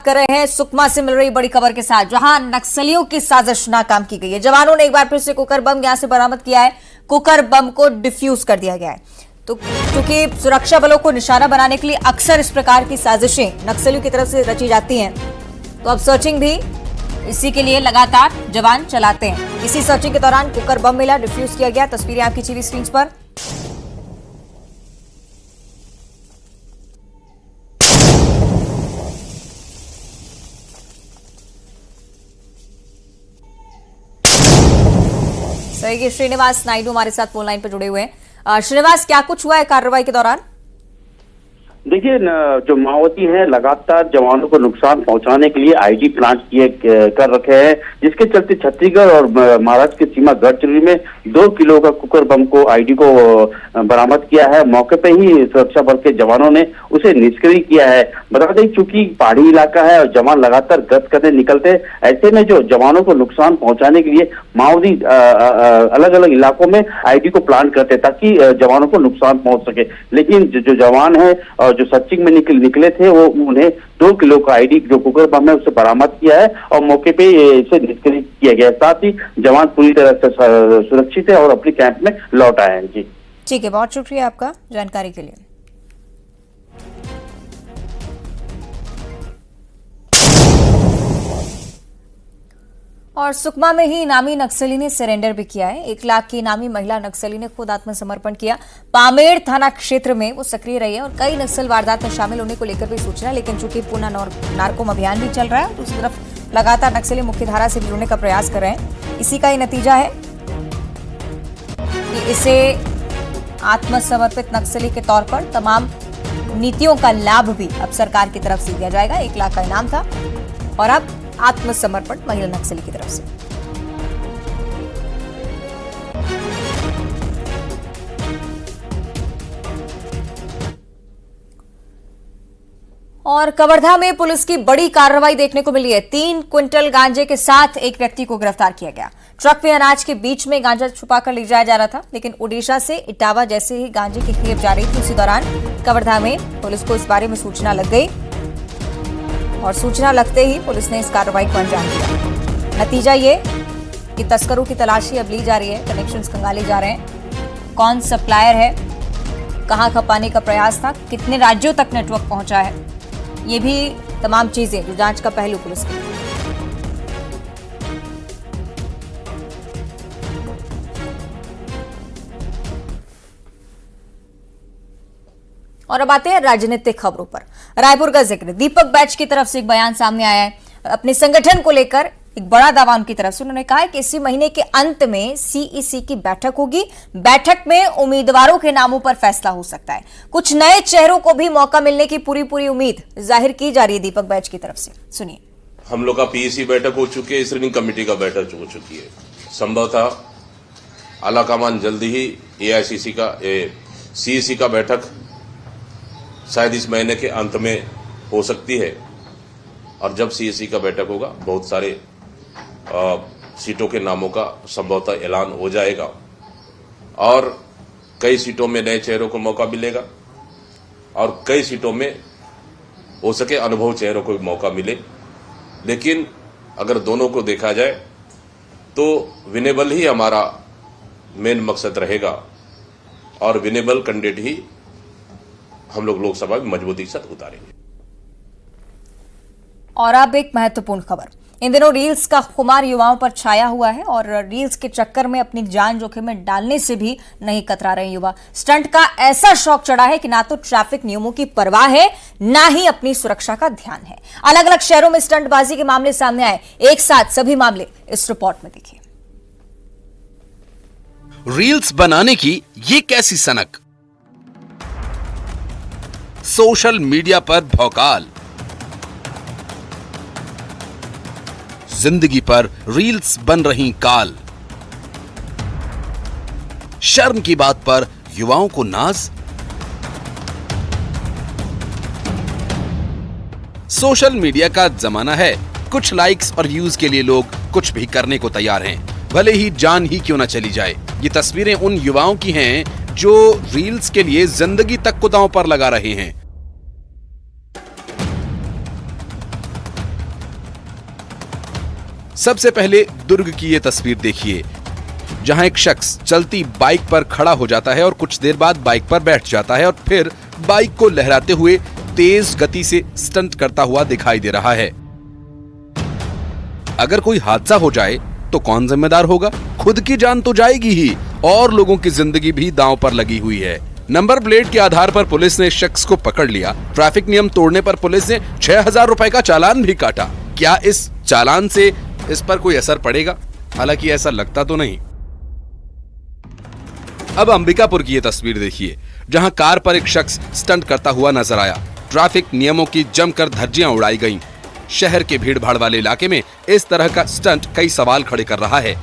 कर रहे हैं सुकमा से मिल रही बड़ी खबर के साथ, जहां नक्सलियों की साजिश नाकाम की गई है। जवानों ने एक बार फिर से कुकर बम यहां से बरामद किया है। कुकर बम को डिफ्यूज कर दिया गया है। तो क्योंकि सुरक्षा बलों को निशाना बनाने के लिए अक्सर इस प्रकार की साजिशें नक्सलियों की तरफ से रची जाती हैं, तो अब सर्चिंग भी इसी के लिए लगातार जवान चलाते हैं। इसी सर्चिंग के दौरान कुकर बम मिला, डिफ्यूज किया गया। तस्वीरें आपकी टीवी स्क्रीन पर। सही, श्रीनिवास नायडू हमारे साथ फोन लाइन पर जुड़े हुए हैं। श्रीनिवास, क्या कुछ हुआ है कार्रवाई के दौरान? देखिए, जो माओवादी हैं लगातार जवानों को नुकसान पहुंचाने के लिए आईडी प्लांट कर रखे हैं, जिसके चलते छत्तीसगढ़ और महाराष्ट्र की सीमा गढ़चिरौली में 2 किलो का कुकर बम को आईडी को बरामद किया है। मौके पे ही सुरक्षा बल के जवानों ने उसे निष्क्रिय किया है। बता दें, चूंकि पहाड़ी इलाका है और जवान लगातार गश्त करने निकलते हैं, ऐसे में जो जवानों को नुकसान पहुंचाने के लिए माओवादी अलग अलग इलाकों में आईडी को प्लांट करते ताकि जवानों को नुकसान पहुंच सके। लेकिन जो जवान है जो सर्चिंग में निकले थे, वो उन्हें 2 किलो का आईडी जो कुकर बम है उसे बरामद किया है और मौके पे इसे निष्क्रिय किया गया। साथ ही जवान पूरी तरह से सुरक्षित है और अपने कैंप में लौट आए हैं। जी ठीक है, बहुत शुक्रिया आपका जानकारी के लिए। और सुकमा में ही इनामी नक्सली ने सरेंडर भी किया है। 1 लाख की इनामी महिला नक्सली ने खुद आत्मसमर्पण किया। पामेड़ थाना क्षेत्र में वो सक्रिय रही है और कई नक्सल वारदात में शामिल होने को लेकर भी सूचना, लेकिन चूंकि पूना नार्कोम अभियान भी चल रहा है, दूसरी तरफ लगातार नक्सली मुख्यधारा से जुड़ने का प्रयास कर रहे हैं। इसी का ही नतीजा है कि इसे आत्मसमर्पित नक्सली के तौर पर तमाम नीतियों का लाभ भी अब सरकार की तरफ से दिया जाएगा। 1 लाख का इनाम था और अब आत्मसमर्पण महिला नक्सली की तरफ से। और कवर्धा में पुलिस की बड़ी कार्रवाई देखने को मिली है। 3 क्विंटल गांजे के साथ एक व्यक्ति को गिरफ्तार किया गया। ट्रक में अनाज के बीच में गांजा छुपाकर ले जाया जा रहा था, लेकिन ओडिशा से इटावा जैसे ही गांजे की खेप जा रही थी, उसी दौरान कवर्धा में पुलिस को इस बारे में सूचना लग गई और सूचना लगते ही पुलिस ने इस कार्रवाई को अंजाम दिया। नतीजा ये कि तस्करों की तलाशी अब ली जा रही है, कनेक्शंस खंगाले जा रहे हैं। कौन सप्लायर है, कहां खपाने का प्रयास था, कितने राज्यों तक नेटवर्क पहुंचा है, ये भी तमाम चीजें जो जांच का पहलू पुलिस की। और अब आते हैं राजनीतिक खबरों पर। रायपुर का जिक्र, दीपक बैच की तरफ से एक बयान सामने आया है। अपने संगठन को लेकर एक बड़ा दावा उनकी तरफ से। उन्होंने कहा है कि इसी महीने के अंत में सीईसी की बैठक होगी। बैठक में उम्मीदवारों के नामों पर फैसला हो सकता है। कुछ नए चेहरों को भी मौका मिलने की पूरी उम्मीद जाहिर की जा रही है दीपक बैच की तरफ से। सुनिए। हम लोग का पीएसी बैठक हो चुकी है, स्क्रीनिंग कमेटी का बैठक हो चुकी है। संभवतः आलाकमान जल्दी ही एआईसीसी का सीईसी का बैठक शायद इस महीने के अंत में हो सकती है। और जब सीएससी का बैठक होगा, बहुत सारे सीटों के नामों का संभवतः ऐलान हो जाएगा और कई सीटों में नए चेहरों को मौका मिलेगा और कई सीटों में हो सके अनुभव चेहरों को भी मौका मिले। लेकिन अगर दोनों को देखा जाए तो विनेबल ही हमारा मेन मकसद रहेगा और विनेबल कैंडिडेट ही हम लोग लोकसभा में मजबूती के साथ उतारेंगे। और अब एक महत्वपूर्ण खबर। इन दिनों रील्स का खुमार युवाओं पर छाया हुआ है और रील्स के चक्कर में अपनी जान जोखिम में डालने से भी नहीं कतरा रहे युवा। स्टंट का ऐसा शौक चढ़ा है कि ना तो ट्रैफिक नियमों की परवाह है, ना ही अपनी सुरक्षा का ध्यान है। अलग अलग शहरों में स्टंटबाजी के मामले सामने आए। एक साथ सभी मामले इस रिपोर्ट में देखिए। रील्स बनाने की ये कैसी सनक, सोशल मीडिया पर भौकाल, जिंदगी पर रील्स बन रही काल, शर्म की बात पर युवाओं को नाज। सोशल मीडिया का जमाना है, कुछ लाइक्स और व्यूज के लिए लोग कुछ भी करने को तैयार हैं, भले ही जान ही क्यों न चली जाए। ये तस्वीरें उन युवाओं की हैं जो रील्स के लिए जिंदगी तक को दांव पर लगा रहे हैं। सबसे पहले दुर्ग की ये तस्वीर देखिए, जहां एक शख्स चलती बाइक पर खड़ा हो जाता है और कुछ देर बाद बाइक पर बैठ जाता है और फिर बाइक को लहराते हुए तेज गति से स्टंट करता हुआ दिखाई दे रहा है। अगर कोई हादसा हो जाए तो कौन जिम्मेदार होगा? खुद की जान तो जाएगी ही और लोगों की जिंदगी भी दांव पर लगी हुई है। नंबर प्लेट के आधार पर पुलिस ने इस शख्स को पकड़ लिया। ट्रैफिक नियम तोड़ने पर पुलिस ने 6,000 रुपए का चालान भी काटा। क्या इस चालान से इस पर कोई असर पड़ेगा? हालांकि ऐसा लगता तो नहीं। अब अंबिकापुर की ये तस्वीर देखिए, जहां कार पर एक शख्स स्टंट करता हुआ नजर आया। ट्रैफिक नियमों की जमकर धज्जियां उड़ाई गईं। शहर के भीड़ भाड़ वाले इलाके में इस तरह का स्टंट कई सवाल खड़े कर रहा है।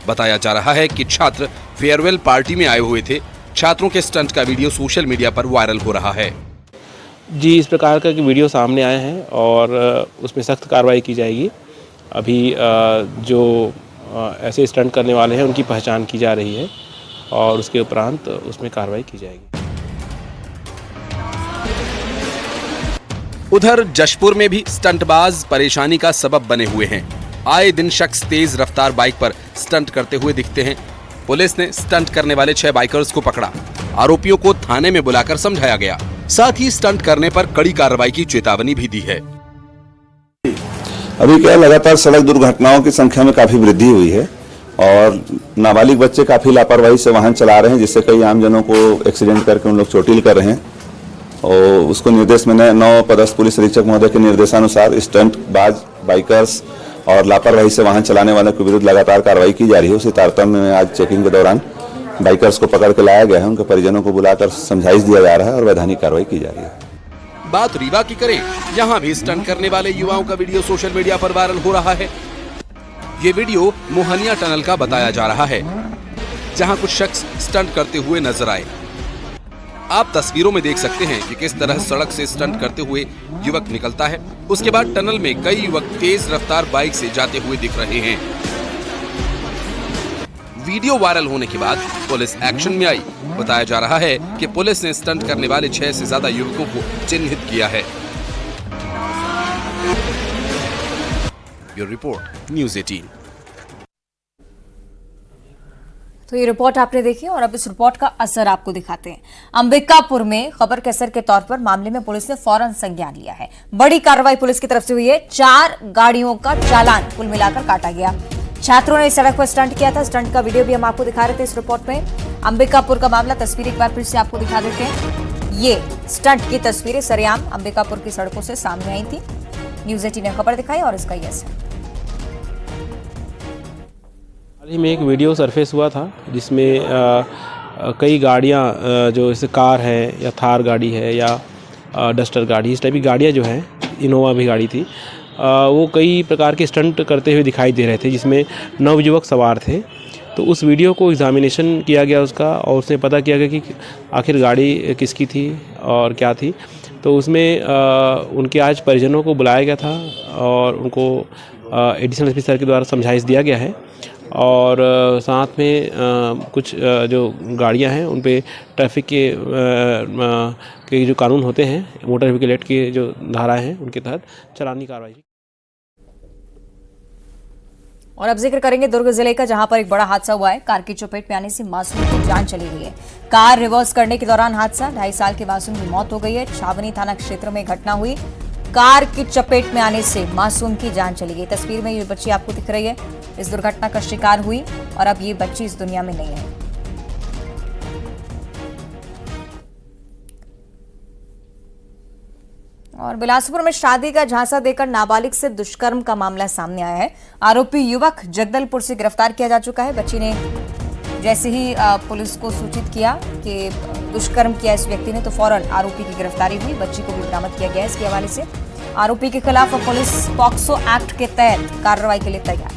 बताया जा रहा है कि छात्र फेयरवेल पार्टी में आए हुए थे। छात्रों के स्टंट का वीडियो सोशल मीडिया पर वायरल हो रहा है। जी, इस प्रकार का वीडियो सामने आए हैं और उसमें सख्त कार्रवाई की जाएगी। अभी जो ऐसे स्टंट करने वाले हैं उनकी पहचान की जा रही है और उसके उपरांत उसमें कार्रवाई की जाएगी। उधर जशपुर में भी स्टंटबाज परेशानी का सबब बने हुए हैं। आए दिन शख्स तेज रफ्तार बाइक पर स्टंट करते हुए दिखते हैं। पुलिस ने स्टंट करने वाले 6 बाइकर्स को पकड़ा। आरोपियों को थाने में बुलाकर समझाया गया। साथ ही स्टंट करने पर कड़ी कार्रवाई की चेतावनी भी दी है। अभी क्या लगातार सड़क दुर्घटनाओं की संख्या में काफी वृद्धि हुई है और नाबालिग बच्चे काफी लापरवाही से वाहन चला रहे हैं, जिससे कई आमजनों को एक्सीडेंट करके उन लोग चोटिल कर रहे हैं। और उसको निर्देश मैंने 9 पदस्थ पुलिस अधीक्षक महोदय के निर्देशानुसार स्टंट बाज, बाइकर्स और लापरवाही से वाहन चलाने वालों के विरुद्ध लगातार कार्रवाई की जा रही है। उसी तारतम्य में आज चेकिंग के दौरान बाइकर्स को पकड़ के लाया गया है। उनके परिजनों को बुलाकर समझाइश दिया जा रहा है और वैधानिक कार्रवाई की जा रही है। बात रीवा की करें, यहाँ भी स्टंट करने वाले युवाओं का वीडियो सोशल मीडिया पर वायरल हो रहा है। ये वीडियो मोहनिया टनल का बताया जा रहा है, जहाँ कुछ शख्स स्टंट करते हुए नजर आए। आप तस्वीरों में देख सकते हैं कि किस तरह सड़क से स्टंट करते हुए युवक निकलता है। उसके बाद टनल में कई युवक तेज रफ्तार बाइक से जाते हुए दिख रहे हैं। वीडियो वायरल होने के बाद पुलिस एक्शन में आई। बताया जा रहा है कि पुलिस ने स्टंट करने वाले 6 से ज्यादा युवकों को चिन्हित किया है। Bureau report, news 18। तो ये रिपोर्ट आपने देखी और अब इस रिपोर्ट का असर आपको दिखाते हैं। अंबिकापुर में खबर के असर के तौर पर मामले में पुलिस ने फौरन संज्ञान लिया है। बड़ी कार्रवाई पुलिस की तरफ से हुई है। 4 गाड़ियों का चालान कुल मिलाकर काटा गया। छात्रों ने सड़क पर स्टंट किया था। स्टंट का वीडियो भी हम आपको दिखा रहे थे इस रिपोर्ट में। अंबिकापुर का मामला, तस्वीर एक बार फिर से आपको दिखा देते हैं। ये स्टंट की तस्वीरें सरेआम अंबिकापुर की सड़कों से सामने आई थी। न्यूज़ 18 ने खबर दिखाई और इसका ये असर। हाल ही में एक वीडियो सरफेस हुआ था जिसमें कई गाड़ियां, जो जैसे कार है या थार गाड़ी है या डस्टर गाड़ी, इस टाइप की गाड़ियां जो हैं, इनोवा भी गाड़ी थी, वो कई प्रकार के स्टंट करते हुए दिखाई दे रहे थे, जिसमें 9 युवक सवार थे। तो उस वीडियो को एग्जामिनेशन किया गया उसका, और उसने पता किया गया कि आखिर गाड़ी किसकी थी और क्या थी। तो उसमें उनके आज परिजनों को बुलाया गया था और उनको एडिशनल एसपी सर के द्वारा समझाइश दिया गया है। और साथ में कुछ जो गाड़ियां हैं उन पे ट्रैफिक के जो कानून होते हैं, मोटर व्हीकल एक्ट के जो धाराएं हैं, उनके तहत चालानी कार्रवाई। और अब जिक्र करेंगे दुर्ग जिले का, जहां पर एक बड़ा हादसा हुआ है। कार की चपेट में आने से मासूम की जान चली गई है। कार रिवर्स करने के दौरान हादसा, 2.5 साल के मासूम की मौत हो गई है। छावनी थाना क्षेत्र में घटना हुई। कार की चपेट में आने से मासूम की जान चली गई। तस्वीर में ये बच्ची आपको दिख रही है, इस दुर्घटना का शिकार हुई और अब ये बच्ची इस दुनिया में नहीं है। और बिलासपुर में शादी का झांसा देकर नाबालिग से दुष्कर्म का मामला सामने आया है। आरोपी युवक जगदलपुर से गिरफ्तार किया जा चुका है। बच्ची ने जैसे ही पुलिस को सूचित किया कि दुष्कर्म किया इस व्यक्ति ने, तो फौरन आरोपी की गिरफ्तारी हुई। बच्ची को भी बरामद किया गया। इसके हवाले से आरोपी के खिलाफ पुलिस पॉक्सो एक्ट के तहत कार्रवाई के लिए तैयार।